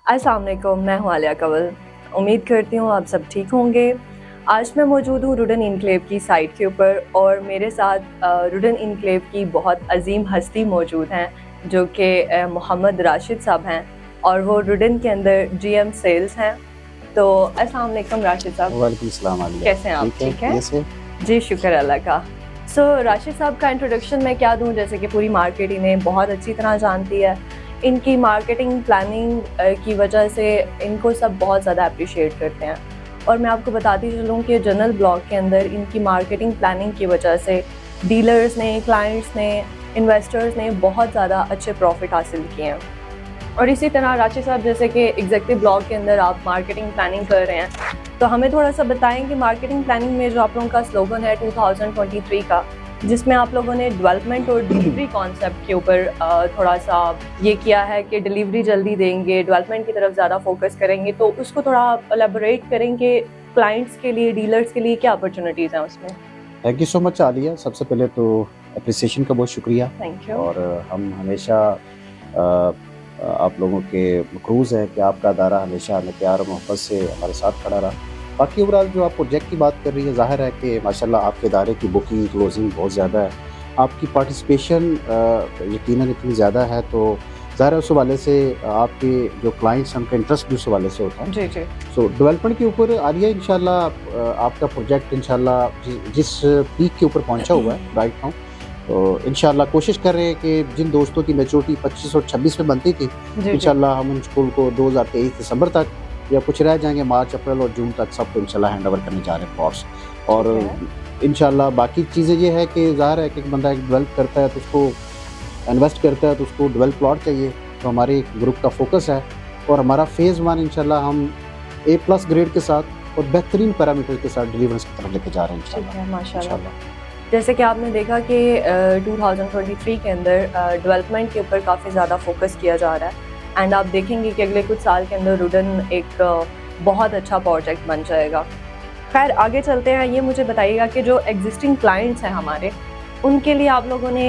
अस्सलाम वालेकुम, मैं हूँ आलिया कंवल। उम्मीद करती हूँ आप सब ठीक होंगे। आज मैं मौजूद हूँ रुडन इनक्लेव की साइट के ऊपर और मेरे साथ रुडन इनक्लेव की बहुत अजीम हस्ती मौजूद हैं जो कि मोहम्मद राशिद साहब हैं और वो रुडन के अंदर जीएम सेल्स हैं। तो अस्सलाम वालेकुम राशिद साहब। वालेकुम सलाम आलिया। कैसे हैं आप? ठीक है कैसे? जी, शुक्र अल्लाह का। राशिद साहब का इंट्रोडक्शन मैं क्या दूँ, जैसे कि पूरी मार्केट इन्हें बहुत अच्छी तरह जानती है। इनकी मार्केटिंग प्लानिंग की वजह से इनको सब बहुत ज़्यादा अप्रिशिएट करते हैं और मैं आपको बताती चलूँ कि जनरल ब्लॉक के अंदर इनकी मार्केटिंग प्लानिंग की वजह से डीलर्स ने, क्लाइंट्स ने, इन्वेस्टर्स ने बहुत ज़्यादा अच्छे प्रॉफिट हासिल किए हैं। और इसी तरह राशिद साहब, जैसे कि एग्जीक्यूटिव ब्लॉक के अंदर आप मार्केटिंग प्लानिंग कर रहे हैं, तो हमें थोड़ा सा बताएं कि मार्केटिंग प्लानिंग में जो आप लोगों का स्लोगन है 2023 का, जिसमें आप लोगों ने डेवलपमेंट और डिलीवरी कॉन्सेप्ट के ऊपर थोड़ा सा ये किया है कि डिलीवरी जल्दी देंगे, डेवलपमेंट की तरफ ज़्यादा फोकस करेंगे, तो उसको थोड़ा एलेबोरेट करेंगे क्लाइंट्स के लिए, डीलर्स के लिए क्या अपॉर्चुनिटीज़ हैं उसमें? Thank you so much Alia. सबसे पहले तो अप्रिसिएशन का बहुत शुक्रिया। Thank you. और हम हमेशा आप लोगों के मकरूज़ हैं कि आपका अदारा हमेशा हमें प्यार और मोहब्बत से हमारे साथ खड़ा रहा। बाकी ओवरऑल जो आप प्रोजेक्ट की बात कर रही है, ज़ाहिर है कि माशाल्लाह आपके इदारे की बुकिंग क्लोजिंग बहुत ज़्यादा है। आपकी पार्टिसिपेशन यकीनन इतनी ज़्यादा है, तो ज़ाहिर है उस हवाले से आपके जो क्लाइंट्स हैं उनका इंटरेस्ट भी उस हवाले से होता है। जी जी। सो डेवलपमेंट के ऊपर आलिया इंशाल्लाह आपका प्रोजेक्ट इंशाल्लाह जिस पीक के ऊपर पहुंचा हुआ है राइट नाउ, तो इंशाल्लाह कोशिश कर रहे हैं कि जिन दोस्तों की मैच्योरिटी 25 और 26 में बनती थी, इंशाल्लाह हम उन स्कूल को 2023 दिसंबर तक या कुछ रह जाएंगे मार्च अप्रैल और जून तक सबको इंशाल्लाह हैंड ओवर करने जा रहे हैं प्लॉट्स। और इंशाल्लाह बाकी चीज़ें ये है कि ज़ाहिर है कि एक बंदा एक डेवलप करता है तो उसको इन्वेस्ट करता है तो उसको डेवलप प्लॉट चाहिए, तो हमारे ग्रुप का फोकस है और हमारा फेज़ 1 इंशाल्लाह हम A+ ग्रेड के साथ और बेहतरीन पैरामीटर के साथ डिलीवरेंस की तरफ लेके जा रहे हैं ठीक है, माशाल्लाह। इंशाल्लाह। जैसे कि आपने देखा कि 2023 के अंदर डेवलपमेंट के ऊपर काफ़ी ज़्यादा फोकस किया जा रहा है एंड आप देखेंगे कि अगले कुछ साल के अंदर रुडन एक बहुत अच्छा प्रोजेक्ट बन जाएगा। खैर आगे चलते हैं, ये मुझे बताइएगा कि जो एग्जिस्टिंग क्लाइंट्स हैं हमारे, उनके लिए आप लोगों ने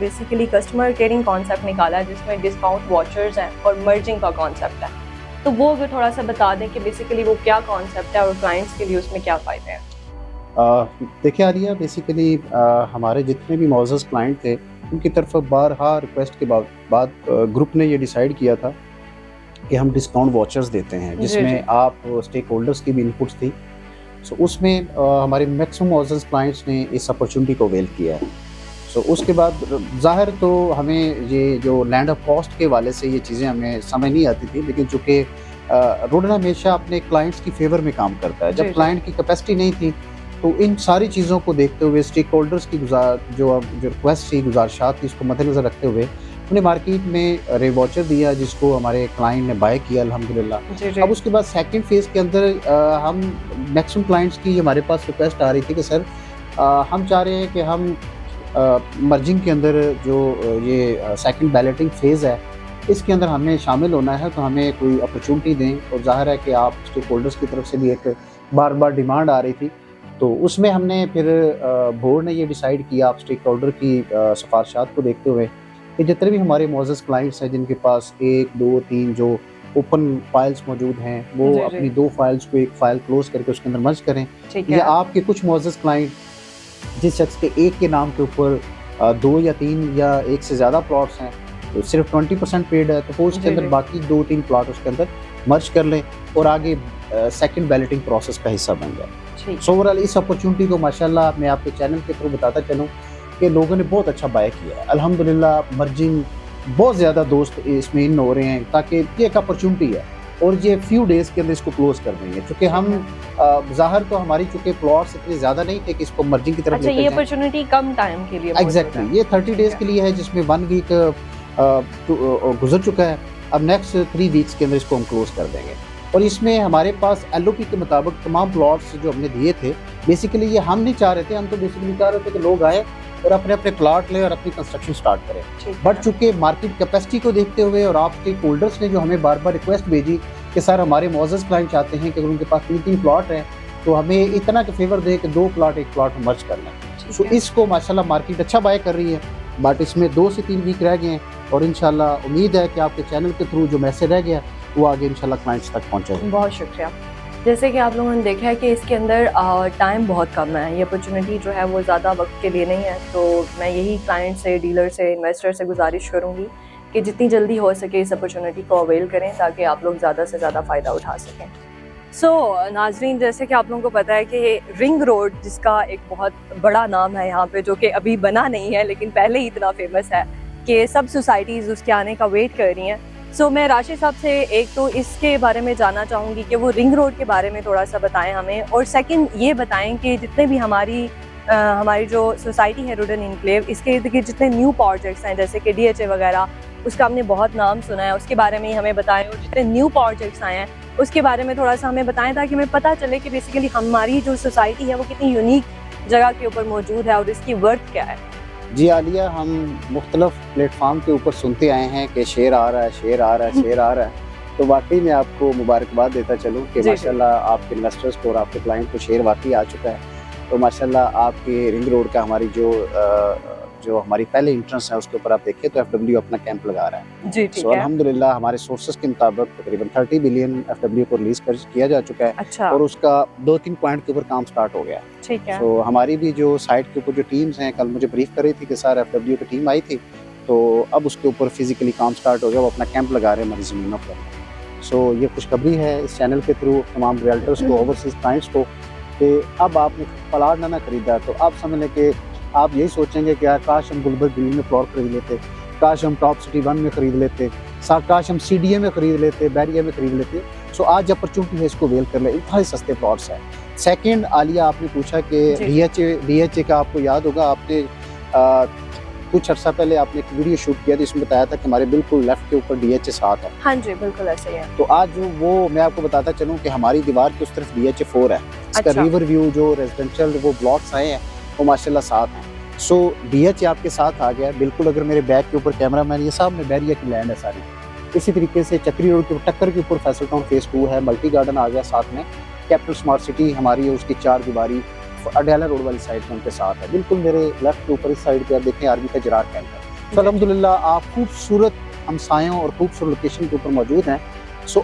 बेसिकली कस्टमर केयरिंग कॉन्सेप्ट निकाला है जिसमें डिस्काउंट वाचर्स हैं और मर्जिंग का कॉन्सेप्ट है, तो वो भी थोड़ा सा बता दें कि बेसिकली वो क्या कॉन्सेप्ट है और क्लाइंट्स के लिए उसमें क्या फ़ायदे हैं। देखिए आलिया, बेसिकली हमारे जितने भी मौजूद क्लाइंट थे उनकी तरफ बारहा रिक्वेस्ट के बाद ग्रुप ने ये डिसाइड किया था कि हम डिस्काउंट वाचर्स देते हैं जिसमें आप स्टेक होल्डर्स की भी इनपुट्स थी। सो उसमें हमारे मैक्सिमम मौजूद क्लाइंट्स ने इस अपॉर्चुनिटी को अवेल किया है। सो उसके बाद ज़ाहिर तो हमें ये जो लैंड ऑफ कॉस्ट के वाले से ये चीज़ें हमें समझ नहीं आती थी, लेकिन चूँकि रुडन हमेशा अपने क्लाइंट्स की फेवर में काम करता है। जब क्लाइंट की कैपेसिटी नहीं थी तो इन सारी चीज़ों को देखते हुए स्टेक होल्डर्स की जो रिक्वेस्ट थी, गुजारिशात थी, इसको मद्देनज़र रखते हुए उन्हें मार्केट में रे वाचर दिया जिसको हमारे क्लाइंट ने बाय किया अल्हम्दुलिल्लाह। अब उसके बाद सेकंड फेज़ के अंदर हम मैक्सिमम क्लाइंट्स की हमारे पास रिक्वेस्ट आ रही थी कि सर हम चाह रहे हैं कि हम मर्जिंग के अंदर जो ये सेकंड बैलेटिंग फेज़ है इसके अंदर हमें शामिल होना है, तो हमें कोई अपॉर्चुनिटी दें। और ज़ाहिर है कि आप स्टेक होल्डर्स की तरफ से भी एक बार बार डिमांड आ रही थी, तो उसमें हमने फिर बोर्ड ने ये डिसाइड किया आप स्टेक होल्डर की सिफारिशात को देखते हुए कि जितने भी हमारे मौजूद क्लाइंट्स हैं जिनके पास 1, 2, 3 जो ओपन फाइल्स मौजूद हैं वो अपनी 2 फाइल्स को एक फ़ाइल क्लोज करके उसके अंदर मर्ज करें। या आपके कुछ मौजूद क्लाइंट जिस शख्स के एक के नाम के ऊपर 2 या 3 या 1 से ज़्यादा प्लॉट्स हैं तो सिर्फ 20% पेड है, तो उसके अंदर बाकी 2-3 प्लॉट उसके अंदर मर्ज कर लें और आगे सेकंड बैलेटिंग प्रोसेस का हिस्सा बन जाए। सो ओवरऑल इस अपॉर्चुनिटी को माशाल्लाह मैं आपके चैनल के थ्रू बताता चलूँ कि लोगों ने बहुत अच्छा बाय किया है अल्हम्दुलिल्लाह। मर्जिंग बहुत ज़्यादा दोस्त इसमें इन हो रहे हैं ताकि ये एक अपॉर्चुनिटी है और ये फ्यू डेज़ के अंदर इसको क्लोज कर देंगे, क्योंकि हम ज़ाहिर तो हमारी चूँकि प्लॉट्स इतने ज़्यादा नहीं थे कि इसको मर्जिंग की तरफ ये अपॉर्चुनिटी कम टाइम के लिए एग्जैक्टली ये 30 डेज़ के लिए है जिसमें 1 वीक गुजर चुका है। अब नेक्स्ट 3 वीक्स के अंदर इसको हम क्लोज कर देंगे और इसमें हमारे पास LOP के मुताबिक तमाम प्लॉट्स जो हमने दिए थे, बेसिकली ये हम नहीं चाह रहे थे, हम तो बेसिकली चाह रहे थे कि लोग आए और अपने अपने प्लॉट लें और अपनी कंस्ट्रक्शन स्टार्ट करें। बट चूंकि मार्केट कैपेसिटी को देखते हुए और आप स्टेक होल्डर्स ने जो हमें बार बार रिक्वेस्ट भेजी कि सर हमारे मौजूद क्लाइंट चाहते हैं कि अगर उनके पास 3 प्लॉट हैं तो हमें इतना के फेवर दे कि 2 प्लॉट 1 प्लॉट मर्ज कर लें। सो इसको माशाल्लाह मार्केट अच्छा बाय कर रही है, बट इसमें 2 से 3 वीक रह गए हैं और इंशाल्लाह उम्मीद है कि आपके चैनल के थ्रू जो मैसेज रह गया वो आगे इंशाल्लाह क्लाइंट्स तक पहुँचेगा। बहुत शुक्रिया। जैसे कि आप लोगों ने देखा है कि इसके अंदर टाइम बहुत कम है, ये अपॉर्चुनिटी जो है वो ज़्यादा वक्त के लिए नहीं है, तो मैं यही क्लाइंट से, डीलर से, इन्वेस्टर से गुजारिश करूँगी कि जितनी जल्दी हो सके इस अपॉर्चुनिटी को अवेल करें ताकि आप लोग ज़्यादा से ज़्यादा फ़ायदा उठा सकें। नाजरीन, जैसे कि आप लोगों को पता है कि रिंग रोड, जिसका एक बहुत बड़ा नाम है यहाँ पे, जो कि अभी बना नहीं है लेकिन पहले ही इतना फेमस है कि सब सोसाइटीज़ उसके आने का वेट कर रही हैं। मैं राशिद साहब से एक तो इसके बारे में जानना चाहूँगी कि वो रिंग रोड के बारे में थोड़ा सा बताएं हमें, और सेकंड ये बताएं कि जितने भी हमारी जो सोसाइटी है रुडन इनक्लेव, इसके इर्द गिर्द जितने न्यू प्रोजेक्ट्स हैं जैसे कि DHA वगैरह, उसका हमने बहुत नाम सुना है, उसके बारे में ही हमें बताएं, और जितने न्यू प्रोजेक्ट्स आए हैं उसके बारे में थोड़ा सा हमें बताएं ताकि हमें पता चले कि बेसिकली हमारी जो सोसाइटी है वो कितनी यूनिक जगह के ऊपर मौजूद है और इसकी वर्थ क्या है। जी आलिया, हम मुख्तलिफ प्लेटफार्म के ऊपर सुनते आए हैं कि शेर आ रहा है, शेर आ रहा है, शेर आ रहा है, तो वाकई में आपको मुबारकबाद देता चलूँ कि माशाल्लाह आपके इन्वेस्टर्स को और आपके क्लाइंट को शेर वाकई आ चुका है। तो माशाल्लाह आपके रिंग रोड का हमारी जो हमारी पहले इंट्रेंस है उसके ऊपर आप देखिए तो FW अपना कैंप लगा रहा है। जी, ठीक है। अल्हम्दुलिल्लाह हमारे सोर्सेज के मुताबिक तकरीबन 30 बिलियन FW को रिलीज किया जा चुका है। अच्छा। और उसका 2-3 पॉइंट के ऊपर काम स्टार्ट हो गया। ठीक है। हमारी भी जो साइट के ऊपर जो टीम्स हैं, कल मुझे ब्रीफ कर रही थी कि सर FW की टीम आई थी, तो अब उसके ऊपर फिजिकली काम स्टार्ट हो गया, वो अपना कैंप लगा रहे हैं हमारी ज़मीनों पर। ये खुशखबरी है इस चैनल के थ्रू तमाम रियल्टर्स को, ओवरसीज क्लाइंट्स को, कि अब आपने प्लाट ना खरीदा तो आप समझ लें कि आप यही सोचेंगे कि यार काश हम गुलबर्ग ग्रीन में प्लॉट खरीद लेते, काश हम टॉप सिटी 1 में खरीद लेते, काश हम CDA में खरीद लेते, बैरिया में खरीद लेते। आज अपॉर्चुनिटी है, इसको वेल कर ले, इतने सस्ते प्लॉट्स हैं। सेकंड, आलिया आपने पूछा कि DHA का आपको याद होगा, आपने कुछ अर्सा पहले आपने एक वीडियो शूट किया था, इसमें बताया था कि हमारे बिल्कुल लेफ्ट के ऊपर DHA 7 है। हाँ जी, बिल्कुल ऐसे ही है। तो आज वो मैं आपको बताता चलूँ कि हमारी दीवार के उस तरफ DHA 4 है। इसका अच्छा। रिवर व्यू जो रेजिडेंशियल वो ब्लॉक्स आए हैं वो माशाल्लाह 7 हैं। DHA आपके साथ आ गया बिल्कुल। अगर मेरे बैक के ऊपर कैमरा मैन, ये सामने बैरिया की लैंड है सारी। इसी तरीके से चक्री रोड के टक्कर के ऊपर फैसल टाउन फेज 2 है, मल्टी गार्डन आ गया साथ में, कैपिटल स्मार्ट सिटी हमारी है, उसकी 4 दीवारी अडयाला रोड वाली साइड में उनके साथ है। बिल्कुल मेरे लेफ्ट के ऊपर इस साइड पे आप देखें आर्मी का जरार कैंप है। तो अल्हम्दुलिल्लाह आप खूबसूरत हमसायों और खूबसूरत लोकेशन के ऊपर मौजूद हैं।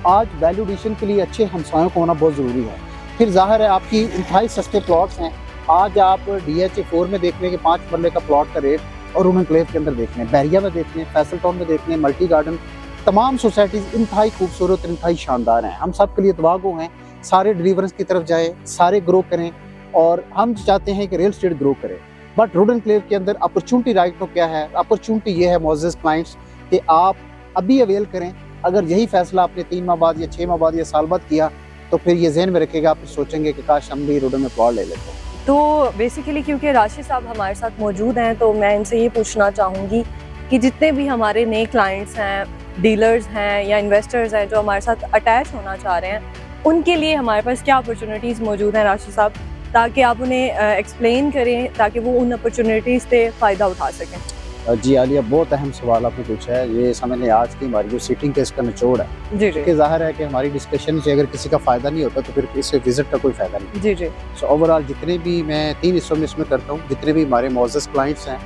आज वैल्यू एडिशन के लिए अच्छे हमसायों को होना बहुत ज़रूरी है। फिर जाहिर है आपकी इंतहाई सस्ते प्लॉट्स हैं। आज आप DHA 4 में देख लें कि 5 मरले का प्लॉट का रेट, और रुडन इनक्लेव के अंदर देख लें, बैरिया में देख लें, फैसल टाउन में देख लें, मल्टी गार्डन, तमाम सोसाइटीज़ इंतहाई खूबसूरत, इंतहाई शानदार हैं। हम सब के लिए दुआ गो हैं, सारे डिलीवरेंस की तरफ जाएँ, सारे ग्रो करें, और हम चाहते हैं कि रियल एस्टेट ग्रो करें। बट रुडन इनक्लेव के अंदर अपॉर्चुनिटी राइट तो क्या है? अपॉर्चुनिटी ये है मोअज़्ज़ज़ क्लाइंट्स कि आप अभी अवेल करें। अगर यही फैसला आपने 3 माह बाद या 6 माह बाद या साल बाद किया तो फिर ये ज़हन में रखेगा, आप सोचेंगे कि काश हम भी रुडन में प्लॉट ले लेते। तो बेसिकली क्योंकि राशिद साहब हमारे साथ मौजूद हैं, तो मैं इनसे ये पूछना चाहूँगी कि जितने भी हमारे नए क्लाइंट्स हैं, डीलर्स हैं या इन्वेस्टर्स हैं जो हमारे साथ अटैच होना चाह रहे हैं, उनके लिए हमारे पास क्या अपॉर्चुनिटीज़ मौजूद हैं राशिद साहब, ताकि आप उन्हें एक्सप्लेन करें ताकि वो उन अपॉर्चुनिटीज़ से फ़ायदा उठा सकें। जी आलिया, बहुत अहम सवाल आपने पूछा है। ये समझ लें आज की हमारी जो सीटिंग का इसका निचोड़ है। जी जी। कि जाहिर है कि हमारी डिस्कशन से अगर किसी का फ़ायदा नहीं होता तो फिर इस विज़िट का कोई फ़ायदा नहीं। जी जी। ओवरऑल जितने भी मैं 3 हिस्सों में इसमें करता हूँ, जितने भी हमारे मोअज़्ज़ज़ क्लाइंट्स हैं,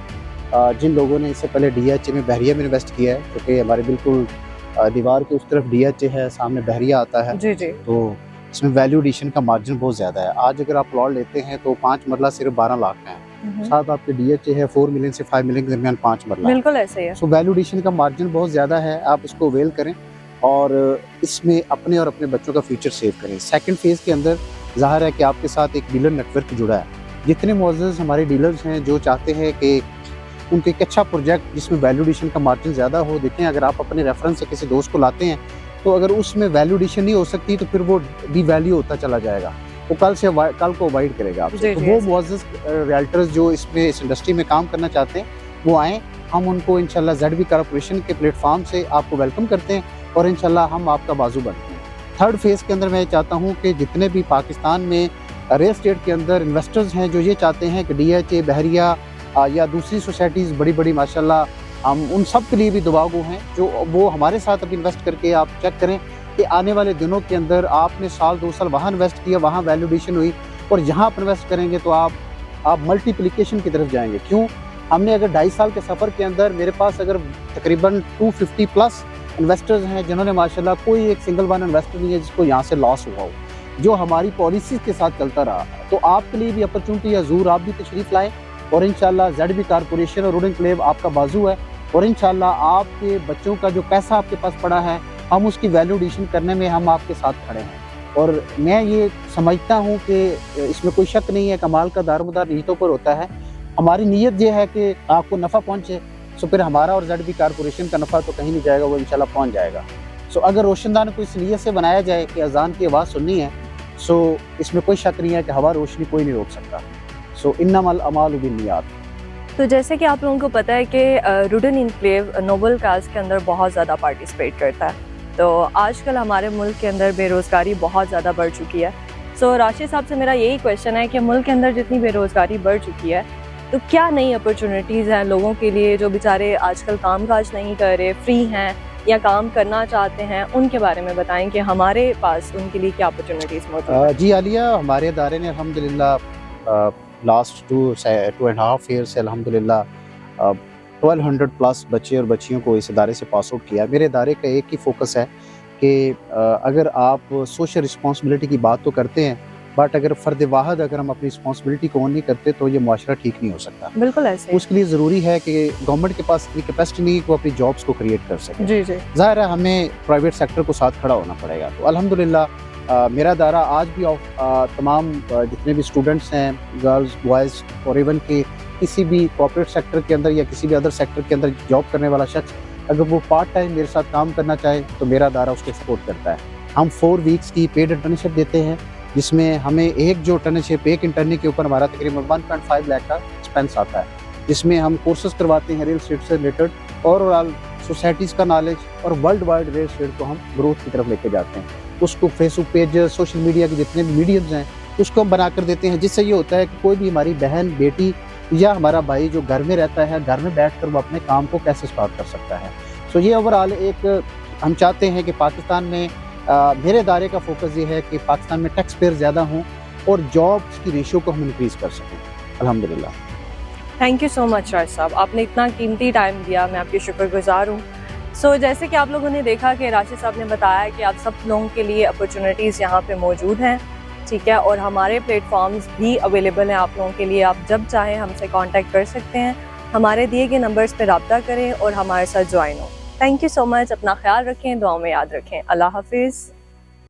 जिन लोगों ने इससे पहले DHA में बहरिया में इन्वेस्ट किया है, क्योंकि हमारे बिल्कुल दीवार के उस तरफ DHA है, सामने बहरिया आता है। जी जी। तो इसमें वैल्यू एडिशन का मार्जिन बहुत ज़्यादा है। आज अगर आप प्लॉट लेते हैं तो 5 मरला सिर्फ 12 लाख का है। साथ आपके DHA है 4 मिलियन से 5 मिलियन के दरमियान 5 मरला। बिल्कुल ऐसे ही है। वैल्यू एडिशन का मार्जिन बहुत ज़्यादा है, आप इसको अवेल करें और इसमें अपने और अपने बच्चों का फ्यूचर सेव करें। सेकंड फेज़ के अंदर ज़ाहिर है कि आपके साथ एक डीलर नेटवर्क जुड़ा है। जितने मुअज़्ज़ज़ हमारे डीलर्स हैं जो चाहते हैं कि उनके एक अच्छा प्रोजेक्ट जिसमें वैल्यू एडिशन का मार्जिन ज़्यादा हो, देखें अगर आप अपने रेफरेंस से किसी दोस्त को लाते हैं तो अगर उसमें वैल्यू एडिशन नहीं हो सकती तो फिर वो डी वैल्यू होता चला जाएगा, वो कल को अवॉइड करेगा आपसे। तो वो मुअज़्ज़ज़ रियल्टर्स जो इसमें इस इंडस्ट्री में काम करना चाहते हैं वो आएँ, हम उनको इंशाल्लाह ZB कॉर्पोरेशन के प्लेटफॉर्म से आपको वेलकम करते हैं और इंशाल्लाह हम आपका बाजू बनते हैं। थर्ड फेज़ के अंदर मैं चाहता हूँ कि जितने भी पाकिस्तान में रियल एस्टेट के अंदर इन्वेस्टर्स हैं जो ये चाहते हैं कि DHA, बहरिया या दूसरी सोसाइटीज़ बड़ी बड़ी माशाल्लाह, हम उन सब के लिए भी दुआगो हैं जो वो हमारे साथ अब इन्वेस्ट करके आप चेक करें कि आने वाले दिनों के अंदर आपने साल 2 साल वहाँ इन्वेस्ट किया, वहाँ वैल्यू एडिशन हुई, और यहाँ आप इन्वेस्ट करेंगे तो आप मल्टीप्लिकेशन की तरफ जाएंगे। क्यों हमने अगर 2.5 साल के सफ़र के अंदर मेरे पास अगर तकरीबन 250 प्लस इन्वेस्टर्स हैं जिन्होंने माशाल्लाह कोई एक सिंगल वन इन्वेस्टर नहीं है जिसको यहाँ से लॉस हुआ हो, जो हमारी पॉलिसीज़ के साथ चलता रहा। तो आपके लिए भी अपॉर्चुनिटी है, ज़रूर आप भी तशरीफ़ लाएँ और इंशाल्लाह ZB कॉरपोरेशन और वुड एनक्लेव आपका बाजू है और इंशाल्लाह आपके बच्चों का जो पैसा आपके पास पड़ा है हम उसकी वैल्यू एडिशन करने में हम आपके साथ खड़े हैं। और मैं ये समझता हूँ कि इसमें कोई शक नहीं है, कमाल का दारोमदार नीयतों पर होता है। हमारी नीयत ये है कि आपको नफ़ा पहुँचे, सो फिर हमारा और ZB कॉरपोरेशन का नफ़ा तो कहीं नहीं जाएगा, वो इंशाल्लाह पहुँच जाएगा। सो अगर रोशनदान को इस नीयत से बनाया जाए कि अज़ान की आवाज़ सुननी है, सो इसमें कोई शक नहीं है कि हवा रोशनी कोई नहीं रोक सकता। सो इन्नमल अमालु बिन्नियात। तो जैसे कि आप लोगों को पता है कि वुड एनक्लेव नोबल काज के अंदर बहुत ज़्यादा पार्टिसिपेट करता है। तो आजकल हमारे मुल्क के अंदर बेरोज़गारी बहुत ज़्यादा बढ़ चुकी है। सो राशिद साहब से मेरा यही क्वेश्चन है कि मुल्क के अंदर जितनी बेरोज़गारी बढ़ चुकी है तो क्या नई अपॉर्चुनिटीज़ हैं लोगों के लिए जो बेचारे आजकल काम काज नहीं कर रहे, फ्री हैं या काम करना चाहते हैं, उनके बारे में बताएं कि हमारे पास उनके लिए क्या अपॉर्चुनिटीज़ मौजूद हैं। जी आलिया, हमारे इदारे ने अल्हम्दुलिल्लाह लास्ट 2.5 ईयर से अल्हम्दुलिल्लाह 1200 प्लस बच्चे और बच्चियों को इस इदारे से पास आउट किया। मेरे इदारे का एक ही फोकस है कि अगर आप सोशल रिस्पॉन्सिबिलिटी की बात तो करते हैं, बट अगर फ़र्द वाहद अगर हम अपनी रिस्पॉन्सिबिलिटी को ऑन नहीं करते तो ये मुआशरा ठीक नहीं हो सकता। बिल्कुल ऐसे उसके लिए ज़रूरी है कि गवर्नमेंट के पास इतनी कैपेसिटी नहीं कि वो अपनी जॉब्स को क्रिएट कर सके। जी जी ज़ाहिर है हमें प्राइवेट सेक्टर को साथ खड़ा होना पड़ेगा। तो अल्हम्दुलिल्लाह मेरा दायरा आज भी तमाम जितने भी स्टूडेंट्स हैं, गर्ल्स बॉयज़ और इवन के किसी भी कॉर्पोरेट सेक्टर के अंदर या किसी भी अदर सेक्टर के अंदर जॉब करने वाला शख्स अगर वो पार्ट टाइम मेरे साथ काम करना चाहे तो मेरा दायरा उसको सपोर्ट करता है। हम 4 वीक्स की पेड इंटर्नशिप देते हैं जिसमें हमें एक इंटर्नी के ऊपर हमारा तकरीबन 1.5 लाख का एक्सपेंस आता है, जिसमें हम कोर्सेज करवाते हैं रियल एस्टेट से रिलेटेड और ओवरऑल सोसाइटीज़ का नॉलेज और वर्ल्ड वाइड रियल एस्टेट को हम ग्रोथ की तरफ लेके जाते हैं। उसको फेसबुक पेज, सोशल मीडिया के जितने भी मीडियम्स हैं उसको हम बना कर देते हैं, जिससे ये होता है कि कोई भी हमारी बहन बेटी या हमारा भाई जो घर में रहता है, घर में बैठ कर वो अपने काम को कैसे स्टार्ट कर सकता है। सो ये ओवरऑल एक हम चाहते हैं कि पाकिस्तान में मेरे इदारे का फोकस ये है कि पाकिस्तान में टैक्स पेयर ज़्यादा हों और जॉब्स की रेशियो को हम इंक्रीज़ कर सकें। अल्हम्दुलिल्लाह। Thank you so much Rashid साहब, आपने इतना कीमती टाइम दिया, मैं आपकी शुक्रगुजार हूँ। सो जैसे कि आप लोगों ने देखा कि राशिद साहब ने बताया कि आप सब लोगों के लिए अपॉर्चुनिटीज़ यहाँ पे मौजूद हैं, ठीक है, और हमारे प्लेटफॉर्म्स भी अवेलेबल हैं आप लोगों के लिए। आप जब चाहें हमसे कांटेक्ट कर सकते हैं, हमारे दिए गए नंबर्स पे रब्ता करें और हमारे साथ ज्वाइन हो। थैंक यू सो मच, अपना ख्याल रखें, दुआओं में याद रखें। अल्लाह हाफिज़।